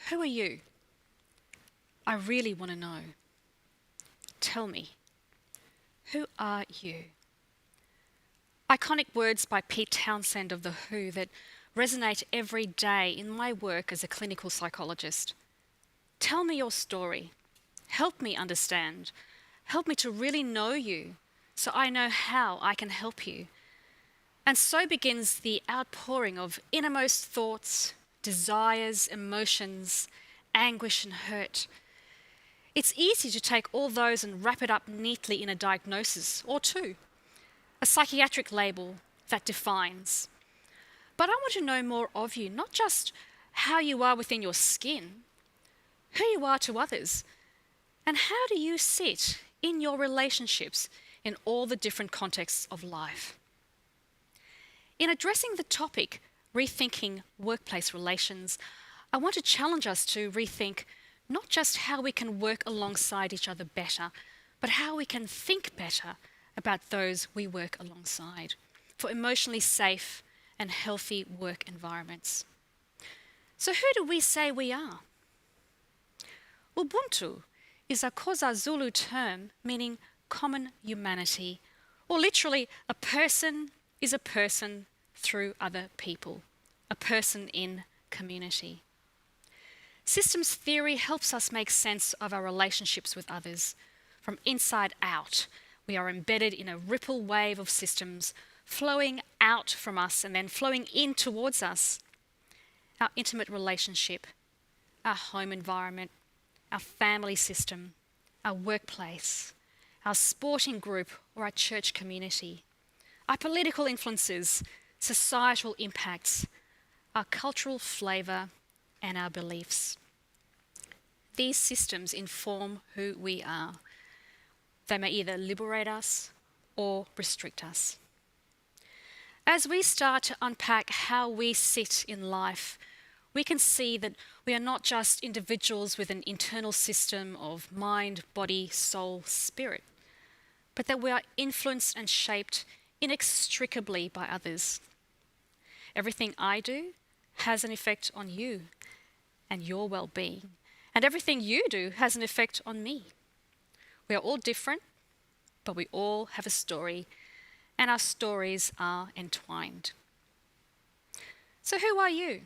Who are you? I really want to know. Tell me, who are you? Iconic words by Pete Townsend of The Who that resonate every day in my work as a clinical psychologist. Tell me your story. Help me understand. Help me to really know you so I know how I can help you. And so begins the outpouring of innermost thoughts, desires, emotions, anguish and hurt. It's easy to take all those and wrap it up neatly in a diagnosis or two, a psychiatric label that defines. But I want to know more of you, not just how you are within your skin, who you are to others, and how do you sit in your relationships in all the different contexts of life. In addressing the topic, rethinking workplace relations, I want to challenge us to rethink not just how we can work alongside each other better, but how we can think better about those we work alongside for emotionally safe and healthy work environments. So who do we say we are? Ubuntu is a Xhosa Zulu term meaning common humanity, or literally a person is a person through other people, a person in community. Systems theory helps us make sense of our relationships with others. From inside out, we are embedded in a ripple wave of systems flowing out from us and then flowing in towards us. Our intimate relationship, our home environment, our family system, our workplace, our sporting group or our church community, our political influences, societal impacts, our cultural flavour, and our beliefs. These systems inform who we are. They may either liberate us or restrict us. As we start to unpack how we sit in life, we can see that we are not just individuals with an internal system of mind, body, soul, spirit, but that we are influenced and shaped inextricably by others. Everything I do has an effect on you and your well-being, and everything you do has an effect on me. We are all different, but we all have a story, and our stories are entwined. So who are you?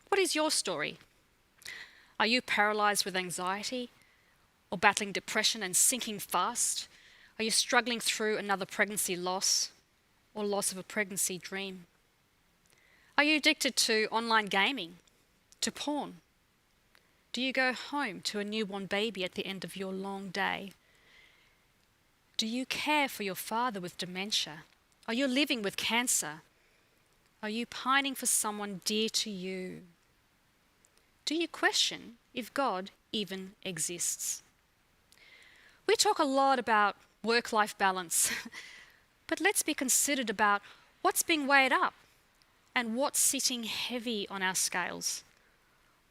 What is your story? Are you paralyzed with anxiety or battling depression and sinking fast? Are you struggling through another pregnancy loss or loss of a pregnancy dream? Are you addicted to online gaming, to porn? Do you go home to a newborn baby at the end of your long day? Do you care for your father with dementia? Are you living with cancer? Are you pining for someone dear to you? Do you question if God even exists? We talk a lot about work-life balance, but let's be considered about what's being weighed up and what's sitting heavy on our scales.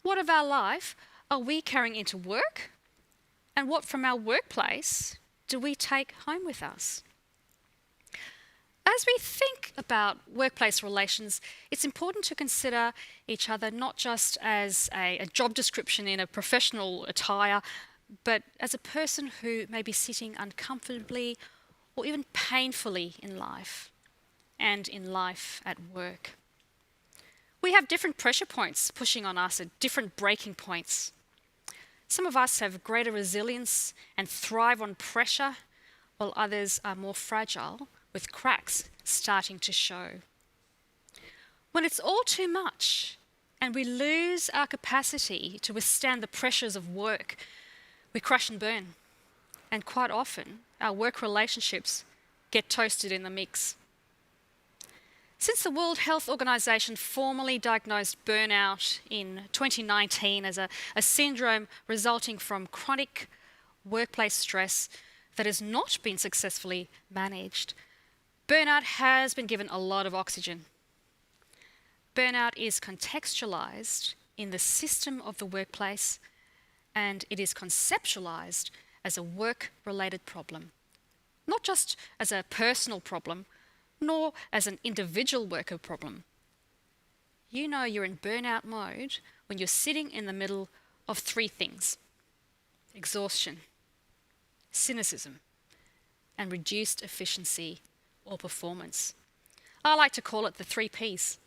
What of our life are we carrying into work? And what from our workplace do we take home with us? As we think about workplace relations, it's important to consider each other not just as a job description in a professional attire, but as a person who may be sitting uncomfortably or even painfully in life, and in life at work. We have different pressure points pushing on us at different breaking points. Some of us have greater resilience and thrive on pressure, while others are more fragile, with cracks starting to show. When it's all too much and we lose our capacity to withstand the pressures of work, we crash and burn. And quite often, our work relationships get toasted in the mix. Since the World Health Organization formally diagnosed burnout in 2019 as a syndrome resulting from chronic workplace stress that has not been successfully managed, burnout has been given a lot of oxygen. Burnout is contextualized in the system of the workplace, and it is conceptualized as a work-related problem, not just as a personal problem, nor as an individual worker problem. you know you're in burnout mode when you're sitting in the middle of three things: exhaustion, cynicism, and reduced efficiency or performance. I like to call it the three Ps: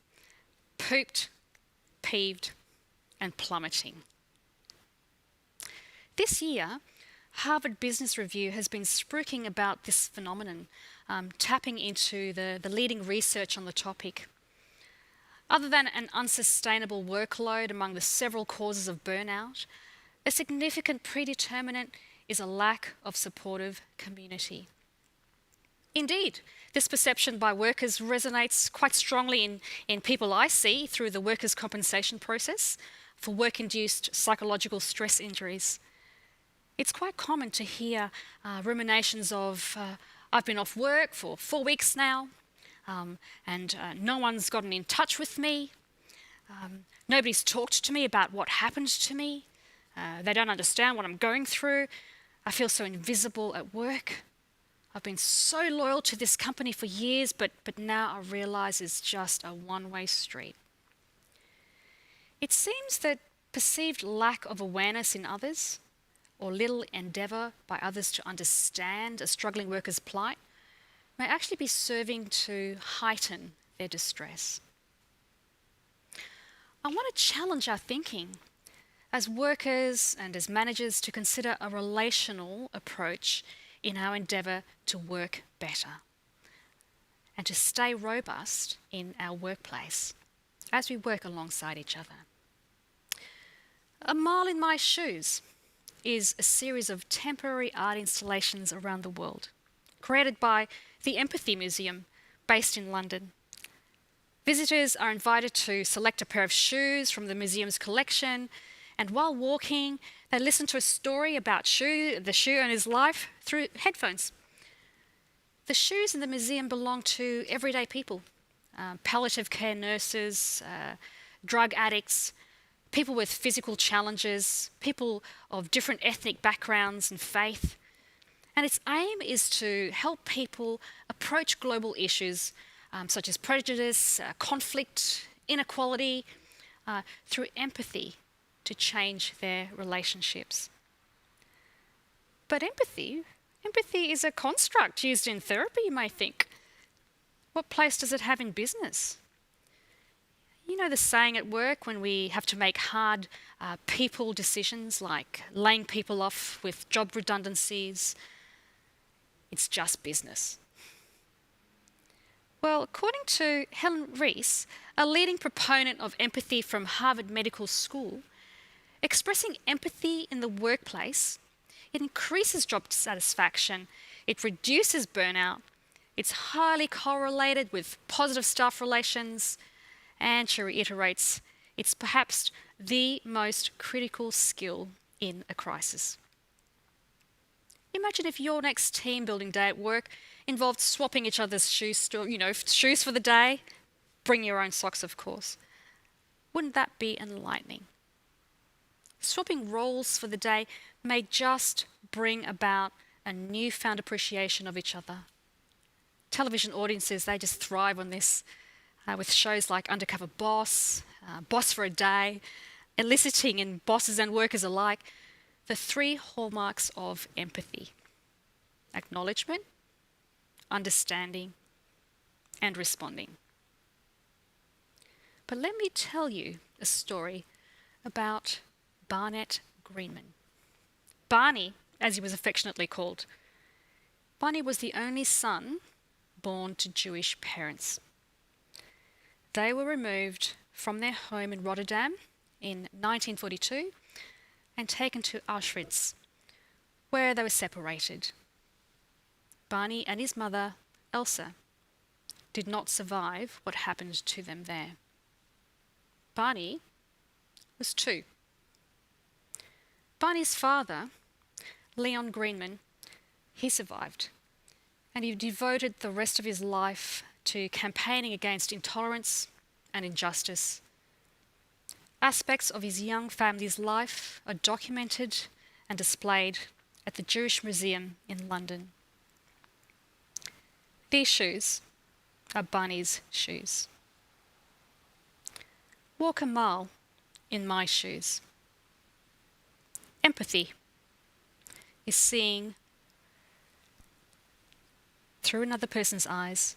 pooped, peeved, and plummeting. This year, Harvard Business Review has been spruiking about this phenomenon, tapping into the leading research on the topic. Other than an unsustainable workload among the several causes of burnout, a significant predeterminant is a lack of supportive community. Indeed, this perception by workers resonates quite strongly in people I see through the workers' compensation process for work-induced psychological stress injuries. It's quite common to hear ruminations of, I've been off work for 4 weeks now, and no one's gotten in touch with me. Nobody's talked to me about what happened to me. They don't understand what I'm going through. I feel so invisible at work. I've been so loyal to this company for years, but now I realise it's just a one-way street. It seems that perceived lack of awareness in others, or little endeavour by others to understand a struggling worker's plight, may actually be serving to heighten their distress. I want to challenge our thinking as workers and as managers to consider a relational approach in our endeavour to work better and to stay robust in our workplace as we work alongside each other. A Mile in My Shoes is a series of temporary art installations around the world, created by the Empathy Museum, based in London. Visitors are invited to select a pair of shoes from the museum's collection, and while walking, they listen to a story about the shoe owner's life through headphones. The shoes in the museum belong to everyday people, palliative care nurses, drug addicts, people with physical challenges, people of different ethnic backgrounds and faith. And its aim is to help people approach global issues such as prejudice, conflict, inequality, through empathy to change their relationships. But empathy is a construct used in therapy, you may think. What place does it have in business? You know the saying at work when we have to make hard people decisions like laying people off with job redundancies? It's just business. Well, according to Helen Rees, a leading proponent of empathy from Harvard Medical School, expressing empathy in the workplace, it increases job satisfaction, it reduces burnout, it's highly correlated with positive staff relations, and she reiterates, it's perhaps the most critical skill in a crisis. Imagine if your next team building day at work involved swapping each other's shoes, shoes for the day. Bring your own socks, of course. Wouldn't that be enlightening? Swapping roles for the day may just bring about a newfound appreciation of each other. Television audiences, they just thrive on this, with shows like Undercover Boss, Boss for a Day, eliciting in bosses and workers alike the three hallmarks of empathy: acknowledgement, understanding, and responding. But let me tell you a story about Barnett Greenman. Barney, as he was affectionately called. Barney was the only son born to Jewish parents. They were removed from their home in Rotterdam in 1942 and taken to Auschwitz, where they were separated. Barney and his mother, Elsa, did not survive what happened to them there. Barney was 2. Barney's father, Leon Greenman, he survived, and he devoted the rest of his life to campaigning against intolerance and injustice. Aspects of his young family's life are documented and displayed at the Jewish Museum in London. These shoes are Barney's shoes. Walk a mile in my shoes. Empathy is seeing through another person's eyes.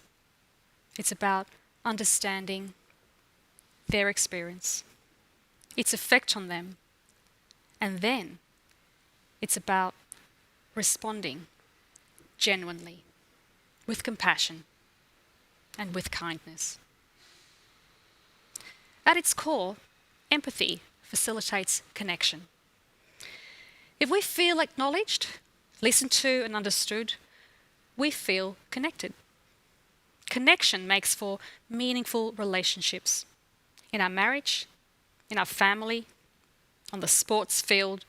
It's about understanding their experience, its effect on them, and then it's about responding genuinely, with compassion and with kindness. At its core, empathy facilitates connection. If we feel acknowledged, listened to, and understood, we feel connected. Connection makes for meaningful relationships in our marriage, in our family, on the sports field,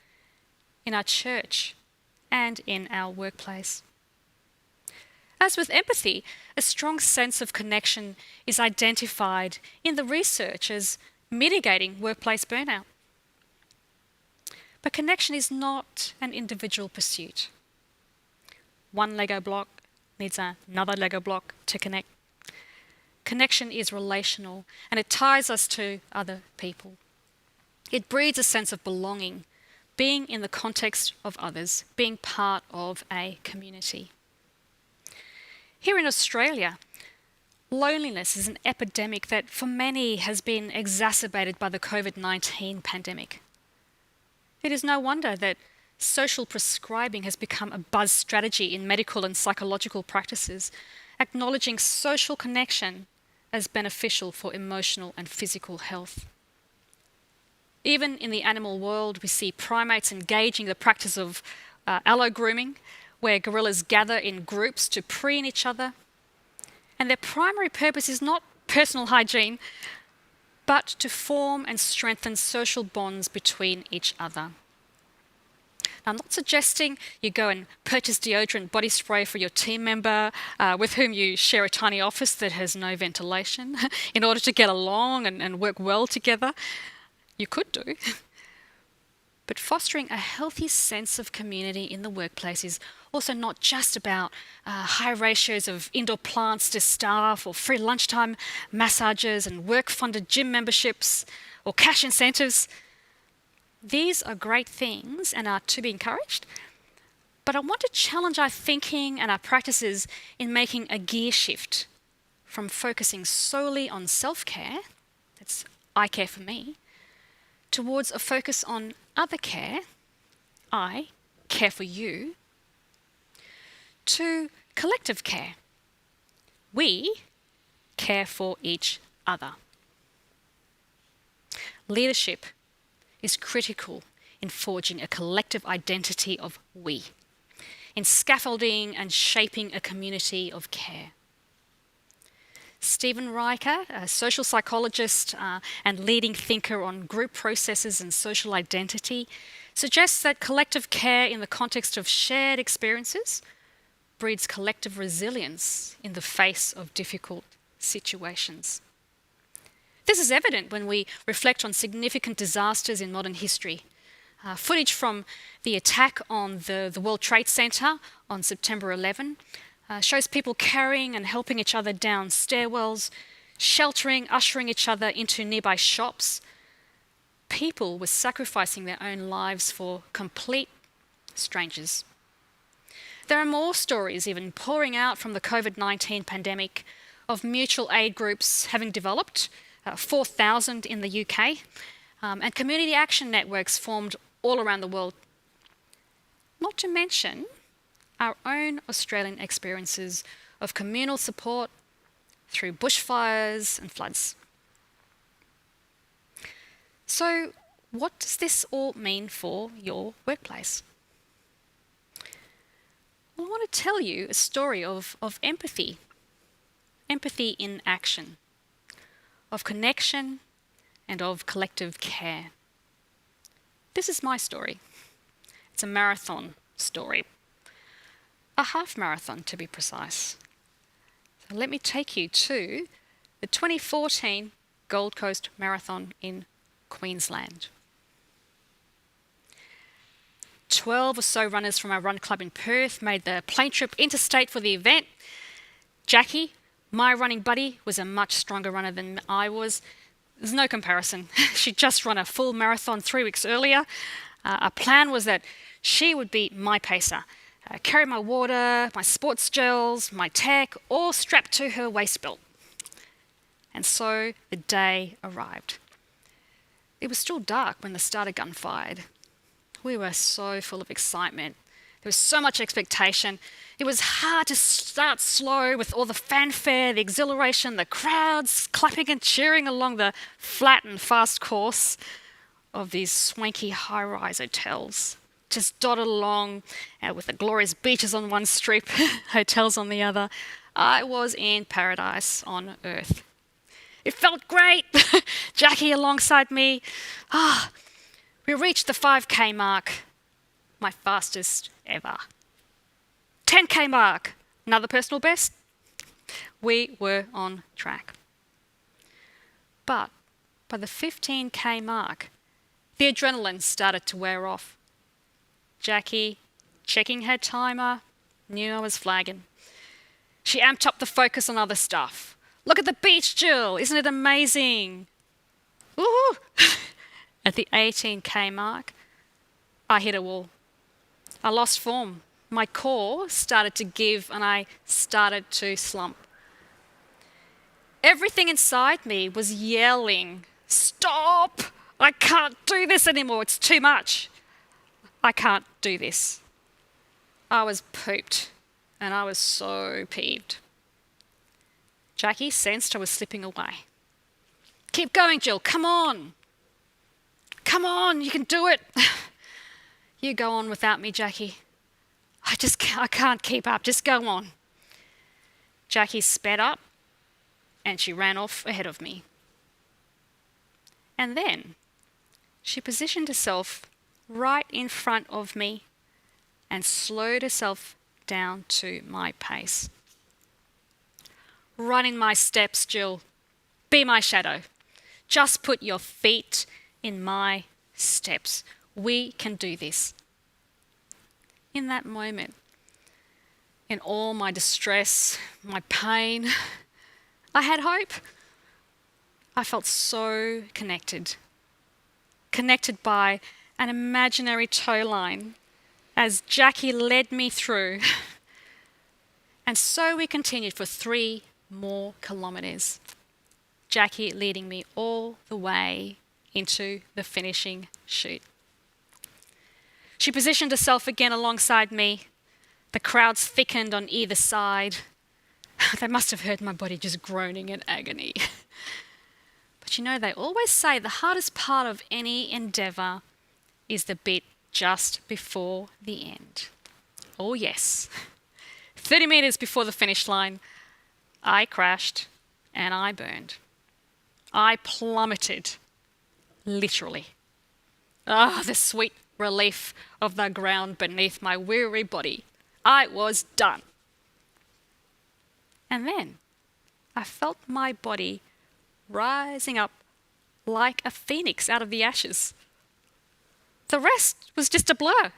in our church, and in our workplace. As with empathy, a strong sense of connection is identified in the research as mitigating workplace burnout. But connection is not an individual pursuit. One Lego block needs another Lego block to connect. Connection is relational, and it ties us to other people. It breeds a sense of belonging, being in the context of others, being part of a community. Here in Australia, loneliness is an epidemic that for many has been exacerbated by the COVID-19 pandemic. It is no wonder that social prescribing has become a buzz strategy in medical and psychological practices, acknowledging social connection as beneficial for emotional and physical health. Even in the animal world, we see primates engaging the practice of allo-grooming, where gorillas gather in groups to preen each other. And their primary purpose is not personal hygiene, but to form and strengthen social bonds between each other. Now, I'm not suggesting you go and purchase deodorant body spray for your team member with whom you share a tiny office that has no ventilation in order to get along and work well together. You could do. But fostering a healthy sense of community in the workplace is also not just about high ratios of indoor plants to staff or free lunchtime massages and work-funded gym memberships or cash incentives. These are great things and are to be encouraged, but I want to challenge our thinking and our practices in making a gear shift from focusing solely on self-care, that's I care for me, towards a focus on other care, I care for you, to collective care. We care for each other. Leadership is critical in forging a collective identity of we, in scaffolding and shaping a community of care. Stephen Riker, a social psychologist and leading thinker on group processes and social identity, suggests that collective care in the context of shared experiences breeds collective resilience in the face of difficult situations. This is evident when we reflect on significant disasters in modern history. Footage from the attack on the World Trade Center on September 11 shows people carrying and helping each other down stairwells, sheltering, ushering each other into nearby shops. People were sacrificing their own lives for complete strangers. There are more stories even pouring out from the COVID-19 pandemic of mutual aid groups having developed, 4,000 in the UK, and community action networks formed all around the world. Not to mention our own Australian experiences of communal support through bushfires and floods. So, what does this all mean for your workplace? Well, I want to tell you a story of empathy in action, of connection and of collective care. This is my story. It's a marathon story. A half marathon, to be precise. So let me take you to the 2014 Gold Coast Marathon in Queensland. 12 or so runners from our run club in Perth made the plane trip interstate for the event. Jackie, my running buddy, was a much stronger runner than I was. There's no comparison. She'd just run a full marathon 3 weeks earlier. Our plan was that she would be my pacer. Carry my water, my sports gels, my tech, all strapped to her waist belt. And so the day arrived. It was still dark when the starter gun fired. We were so full of excitement. There was so much expectation. It was hard to start slow with all the fanfare, the exhilaration, the crowds clapping and cheering along the flat and fast course of these swanky high-rise hotels, just dotted along with the glorious beaches on one strip, hotels on the other. I was in paradise on earth. It felt great. Jackie alongside me. We reached the 5K mark, my fastest ever. 10K mark, another personal best. We were on track. But by the 15K mark, the adrenaline started to wear off. Jackie, checking her timer, knew I was flagging. She amped up the focus on other stuff. Look at the beach, Jill. Isn't it amazing? Woohoo! At the 18K mark, I hit a wall. I lost form. My core started to give and I started to slump. Everything inside me was yelling, "Stop! I can't do this anymore. It's too much. I can't do this." I was pooped and I was so peeved. Jackie sensed I was slipping away. "Keep going, Jill. Come on. Come on, you can do it." "You go on without me, Jackie. I can't keep up. Just go on." Jackie sped up and she ran off ahead of me. And then she positioned herself right in front of me and slowed herself down to my pace. "Run in my steps, Jill. Be my shadow. Just put your feet in my steps. We can do this." In that moment, in all my distress, my pain, I had hope. I felt so connected. Connected by an imaginary tow line as Jackie led me through. And so we continued for 3 more kilometres. Jackie leading me all the way into the finishing chute. She positioned herself again alongside me. The crowds thickened on either side. They must have heard my body just groaning in agony. But you know, they always say the hardest part of any endeavour is the bit just before the end. Oh yes. 30 metres before the finish line, I crashed and I burned. I plummeted, literally. The sweet relief of the ground beneath my weary body. I was done. And then I felt my body rising up like a phoenix out of the ashes. The rest was just a blur,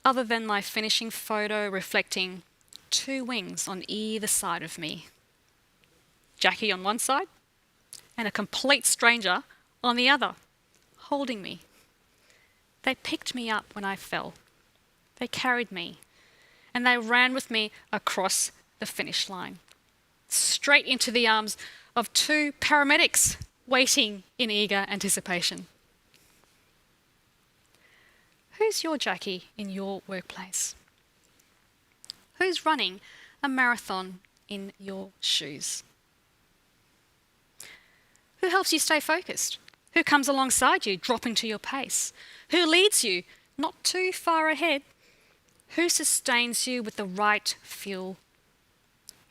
other than my finishing photo reflecting 2 wings on either side of me. Jackie on one side and a complete stranger on the other, holding me. They picked me up when I fell. They carried me and they ran with me across the finish line, straight into the arms of 2 paramedics waiting in eager anticipation. Who's your Jackie in your workplace? Who's running a marathon in your shoes? Who helps you stay focused? Who comes alongside you, dropping to your pace? Who leads you not too far ahead? Who sustains you with the right fuel?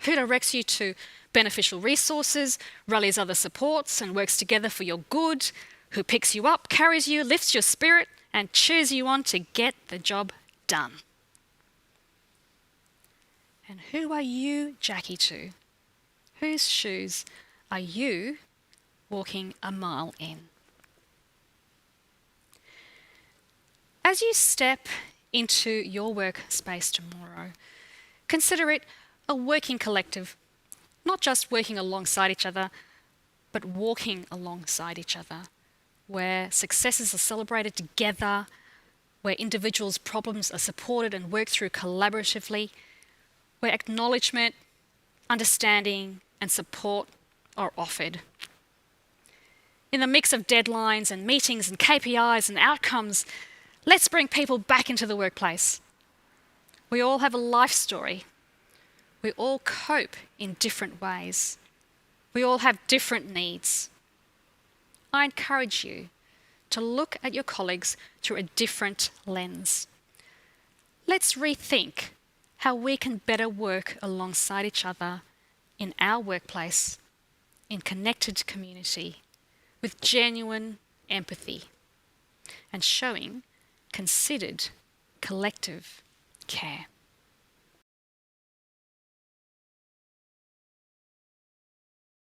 Who directs you to beneficial resources, rallies other supports and works together for your good? Who picks you up, carries you, lifts your spirit and cheers you on to get the job done? And who are you Jackie to? Whose shoes are you walking a mile in? As you step into your workspace tomorrow, consider it a working collective, not just working alongside each other, but walking alongside each other, where successes are celebrated together, where individuals' problems are supported and worked through collaboratively, where acknowledgement, understanding, and support are offered. In the mix of deadlines and meetings and KPIs and outcomes, let's bring people back into the workplace. We all have a life story. We all cope in different ways. We all have different needs. I encourage you to look at your colleagues through a different lens. Let's rethink how we can better work alongside each other in our workplace, in connected community, with genuine empathy, and showing considered collective care.